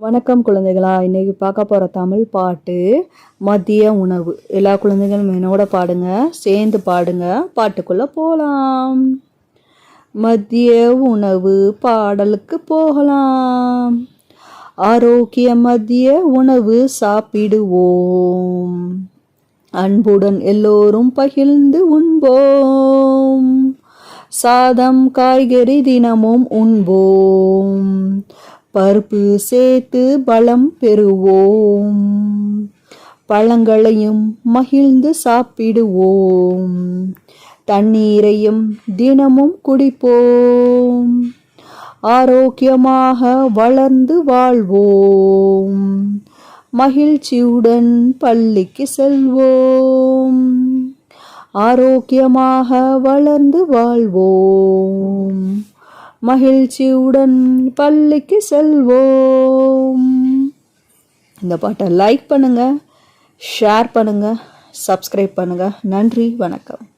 வணக்கம் குழந்தைகளா. இன்னைக்கு பார்க்க போகிற தமிழ் பாட்டு மதிய உணவு. எல்லா குழந்தைகளும் என்னோட பாடுங்க, சேர்ந்து பாடுங்க. பாட்டுக்குள்ளே போகலாம். மதிய உணவு பாடலுக்கு போகலாம். ஆரோக்கிய மதிய உணவு சாப்பிடுவோம். அன்புடன் எல்லோரும் பகிர்ந்து உண்போம். சாதம் காய்கறி தினமும் உண்போம். பருப்பு சேர்த்து பலம் பெறுவோம். பழங்களையும் மகிழ்ந்து சாப்பிடுவோம். தண்ணீரையும் தினமும் குடிப்போம். ஆரோக்கியமாக வளர்ந்து வாழ்வோம். மகிழ்ச்சியுடன் பள்ளிக்கு செல்வோம். ஆரோக்கியமாக வளர்ந்து வாழ்வோம். மகிழ்ச்சியுடன் பள்ளிக்கு செல்வோம். இந்த பாட்டை லைக் பண்ணுங்க, ஷேர் பண்ணுங்க, சப்ஸ்கிரைப் பண்ணுங்க. நன்றி, வணக்கம்.